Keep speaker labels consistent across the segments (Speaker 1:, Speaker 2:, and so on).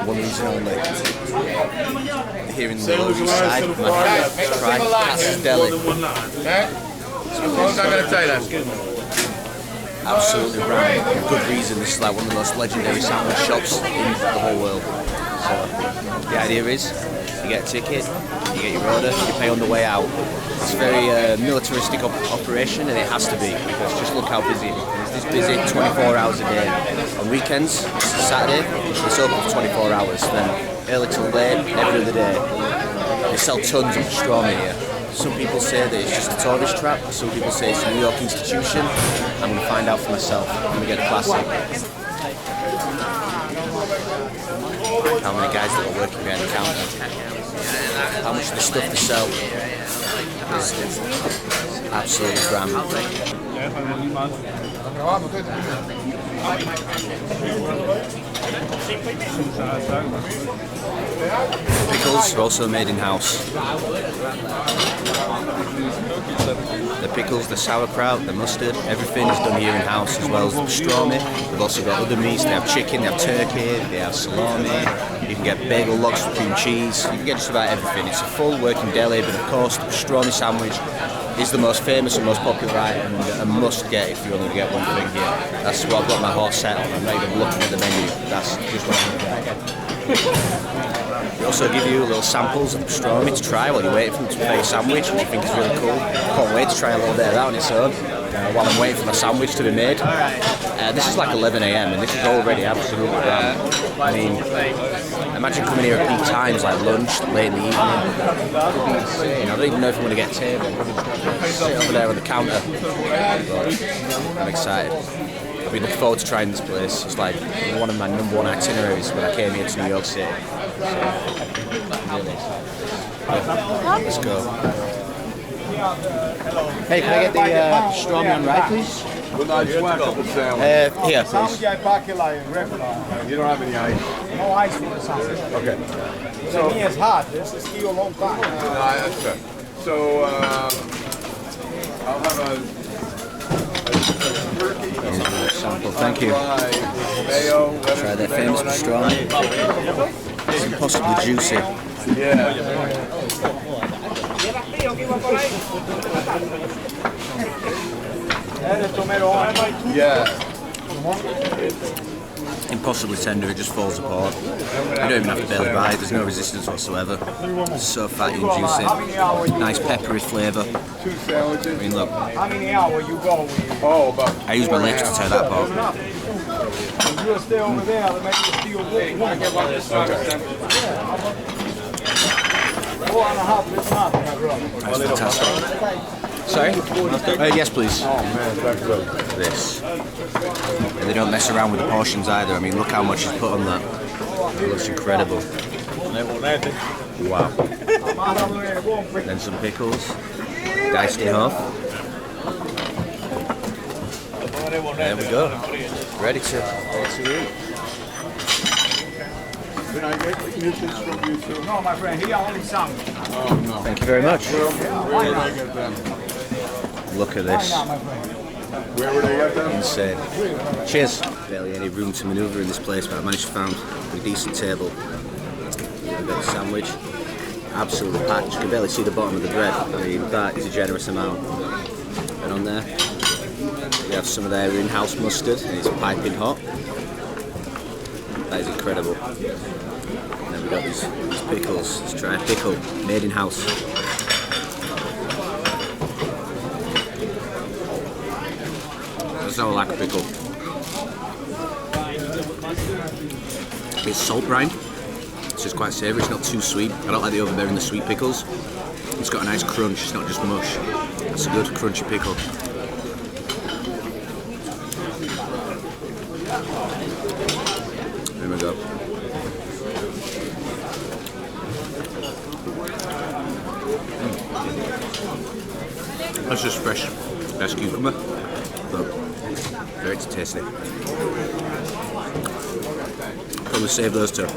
Speaker 1: One reason only. Here in the Lower East Side, my favourite to try Katz Deli. Absolutely brand. For good reason. This is like one of the most legendary sandwich shops in the whole world. So the idea is, you get a ticket, you get your order, you pay on the way out. It's a very militaristic operation, and it has to be, because just look how busy. It's this busy 24 hours a day. On weekends, Saturday, it's open for 24 hours. Then early till late, every other day. They sell tons of pastrami here. Some people say that it's just a tourist trap. Some people say it's a New York institution. I'm going to find out for myself. I'm going to get a classic. How many guys that are working behind the counter? How much of the stuff they sell is absolutely grand. Pickles are also made in-house. The pickles, the sauerkraut, the mustard, everything is done here in-house, as well as the pastrami. They've also got other meats. They have chicken, they have turkey, they have salami. You can get bagel logs with cream cheese. You can get just about everything. It's a full working deli, but of course the pastrami sandwich is the most famous and most popular item, and a must get if you only get one thing here. That's what I've got my horse set on. I'm not even looking at the menu. That's just what I'm going to get. They also give you little samples of pastrami to try while you're waiting for them to prepare your sandwich, which I think is really cool. Can't wait to try a little bit of that on its own while I'm waiting for my sandwich to be made. This is like 11 AM and this is already absolutely grand. I mean, imagine coming here at peak times like lunch, late in the evening. It would be insane. I don't even know if I'm going to get a table. Sit over there on the counter. But I'm excited. I've been looking forward to trying this place. It's like one of my #1 itineraries when I came here to New York City. So, really excited. Let's go. Hey, can I get the pastrami on rye, please? Here, please.
Speaker 2: You don't have any ice?
Speaker 3: No ice for the sausage.
Speaker 2: Okay.
Speaker 3: So me is hot. This is still a long time.
Speaker 2: That's fair. So I'll have a turkey.
Speaker 1: Sample, thank you.
Speaker 2: Mayo.
Speaker 1: Try their famous pastrami. It's impossibly juicy.
Speaker 2: Yeah. Yeah.
Speaker 1: Impossibly tender, it just falls apart. You don't even have to barely bite, there's no resistance whatsoever. It's so fatty and juicy. Nice peppery flavour. I mean, look.
Speaker 3: How many hours you go?
Speaker 2: Oh, about.
Speaker 1: I use my lips to tear that apart.
Speaker 3: You'll stay over there to make you feel good.
Speaker 1: That's fantastic. Sorry? Yes, please.
Speaker 2: Oh man, that's good.
Speaker 1: This. And they don't mess around with the portions either. I mean, look how much is put on that. It looks incredible. Wow. Then some pickles. Diced in half. There we go. Ready to eat.
Speaker 2: Can I get commissions from you too?
Speaker 3: No, my friend, here only some.
Speaker 2: Oh no.
Speaker 1: Thank you very much.
Speaker 2: Where would I get them?
Speaker 1: Look at this.
Speaker 2: Where would I get them?
Speaker 1: Insane. Cheers. Barely any room to manoeuvre in this place, but I managed to find a decent table. A bit of sandwich. Absolutely packed. You can barely see the bottom of the bread. I mean, that is a generous amount. And on there, we have some of their in-house mustard, and it's piping hot. That is incredible. And then we got these pickles. Let's try a pickle, made in-house. That's how I like a pickle. It's salt brine, so it's quite savoury, it's not too sweet. I don't like the overbearing the sweet pickles. It's got a nice crunch, it's not just mush. It's a good crunchy pickle. There we go. That's just fresh cucumber, but very tasty. Probably save those to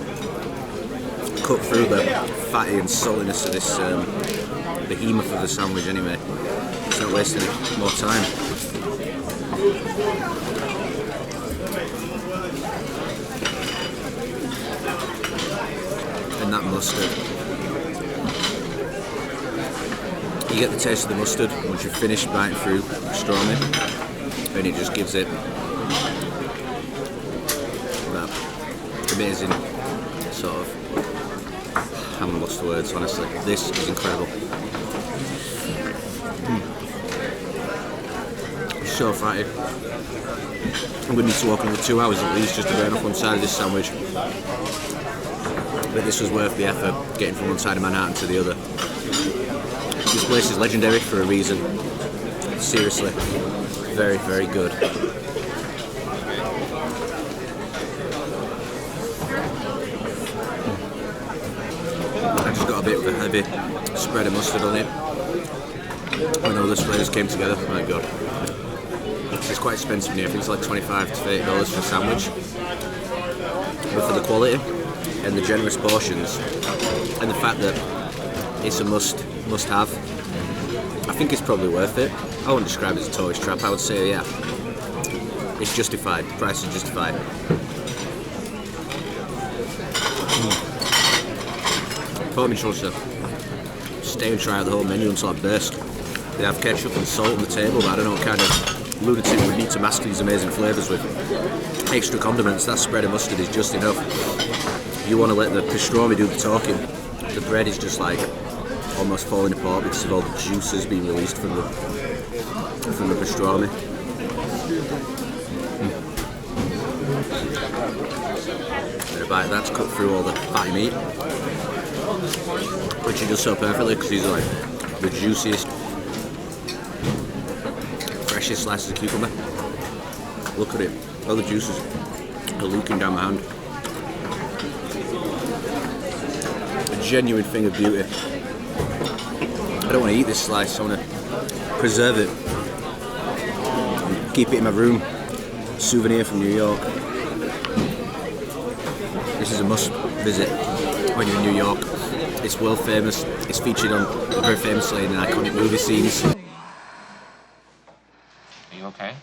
Speaker 1: cut through the fatty and saltiness of this behemoth of the sandwich anyway. It's not wasting more time. mustard. You get the taste of the mustard once you've finished biting through pastrami, and it just gives it that amazing sort of, I haven't lost the words honestly. This is incredible. So fatty. I'm going to need to walk another 2 hours at least just to burn off one side of this sandwich. But this was worth the effort, getting from one side of Manhattan to the other. This place is legendary for a reason. Seriously, very, very good. I just got a bit of a heavy spread of mustard on it. When all those flavours came together, oh my god. It's quite expensive here, I think it's like $25 to $30 for a sandwich. But for the quality and the generous portions and the fact that it's a must-have, I think it's probably worth it. I wouldn't describe it as a tourist trap, I would say, yeah, it's justified, the price is justified. Pork chorizo. Stay and try out the whole menu until I burst. They have ketchup and salt on the table, but I don't know what kind of lunatic would need to mask these amazing flavours with extra condiments. That spread of mustard is just enough. You want to let the pastrami do the talking. The bread is just like almost falling apart because of all the juices being released from the pastrami. And a bite of that's cut through all the fatty meat, which he does so perfectly because he's like the juiciest, freshest slices of cucumber. Look at it, all the juices are leaking down my hand. A genuine thing of beauty. I don't want to eat this slice, I want to preserve it. Keep it in my room. Souvenir from New York. This is a must visit when you're in New York. It's world famous. It's featured on very famously in iconic movie scenes.
Speaker 4: Are you okay?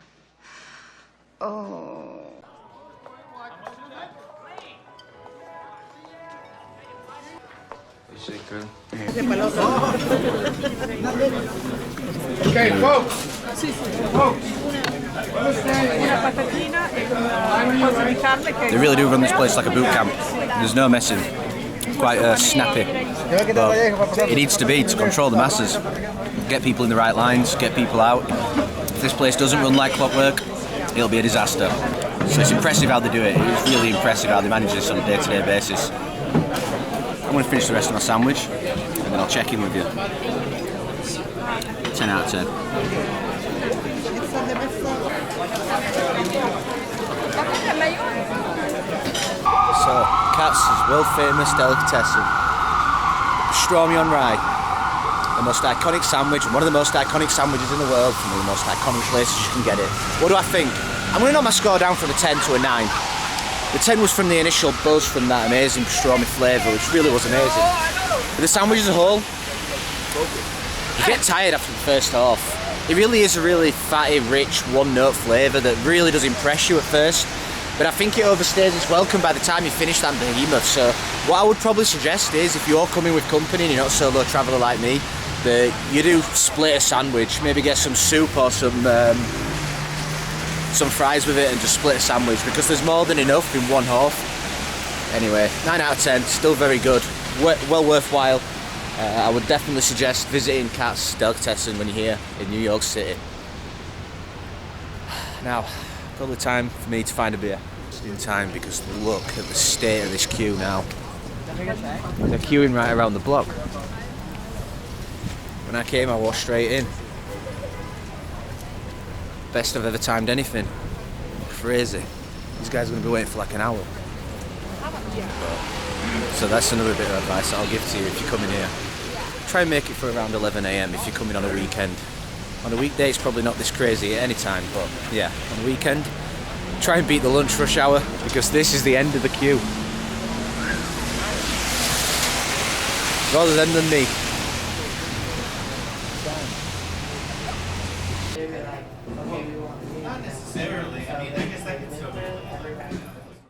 Speaker 4: You shaking?
Speaker 3: Okay, folks.
Speaker 1: They really do run this place like a boot camp. There's no messing. Quite snappy. But it needs to be to control the masses. Get people in the right lines, get people out. If this place doesn't run like clockwork, it'll be a disaster. So it's impressive how they do it. It's really impressive how they manage this on a day-to-day basis. I'm going to finish the rest of my sandwich and then I'll check in with you. 10 out of 10. So, Katz's world famous delicatessen. Pastrami on rye. The most iconic sandwich, and one of the most iconic sandwiches in the world, from one of the most iconic places you can get it. What do I think? I'm going to knock my score down from a 10 to a 9. The 10 was from the initial buzz from that amazing pastrami flavour, which really was amazing. But the sandwich as a whole, you get tired after the first half. It really is a really fatty, rich, one-note flavour that really does impress you at first. But I think it overstays its welcome by the time you finish that behemoth. So what I would probably suggest is, if you're coming with company and you're not a solo traveller like me, that you do split a sandwich, maybe get some soup or some fries with it and just split a sandwich, because there's more than enough in one half. Anyway, 9 out of 10, still very good, well worthwhile. I would definitely suggest visiting Katz Delicatessen when you're here in New York City. Now, probably time for me to find a beer. Just in time, because look at the state of this queue now. They're queuing right around the block. When I came, I walked straight in. Best I've ever timed anything. Crazy. These guys are going to be waiting for like an hour. So that's another bit of advice I'll give to you if you're coming here. Try and make it for around 11 AM if you're coming on a weekend. On a weekday it's probably not this crazy at any time, but yeah, on a weekend, try and beat the lunch rush hour, because this is the end of the queue. Rather them than me.